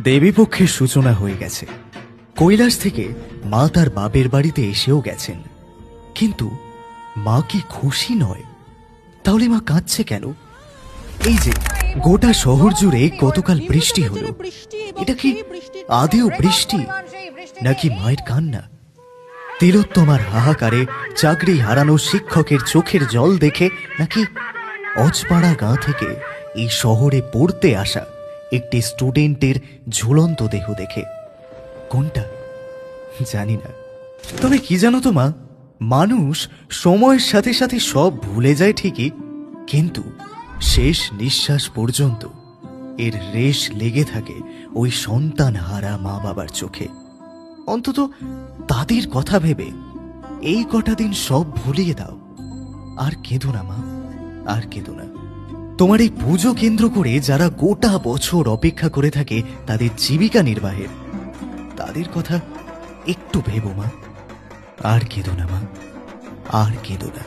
দেবীপক্ষের সূচনা হয়ে গেছে। কৈলাস থেকে মা তার বাপের বাড়িতে এসেও গেছেন, কিন্তু মা কি খুশি নয়? তাহলে মা কাঁদছে কেন? এই যে গোটা শহর জুড়ে গতকাল বৃষ্টি হলো, এটা কি আদেও বৃষ্টি নাকি মায়ের কান্না? তিলোত্তমার হাহাকারে চাকরি হারানো শিক্ষকের চোখের জল দেখে, নাকি অজপাড়া গাঁ থেকে এই শহরে পড়তে আসা একটি স্টুডেন্টের ঝুলন্ত দেহ দেখে? কোনটা জানি না। তবে কি জানো তো মা, মানুষ সময়ের সাথে সাথে সব ভুলে যায় ঠিকই, কিন্তু শেষ নিঃশ্বাস পর্যন্ত এর রেশ লেগে থাকে ওই সন্তান হারা মা বাবার চোখে। অন্তত তাদের কথা ভেবে এই কটা দিন সব ভুলিয়ে দাও। আর কেঁদো না মা, আর কেঁদো না। তোমার এই পুজো কেন্দ্র করে যারা গোটা বছর অপেক্ষা করে থাকে তাদের জীবিকা নির্বাহের, তাদের কথা একটু ভেবো মা। আর কেঁদো না মা, আর কেঁদো না।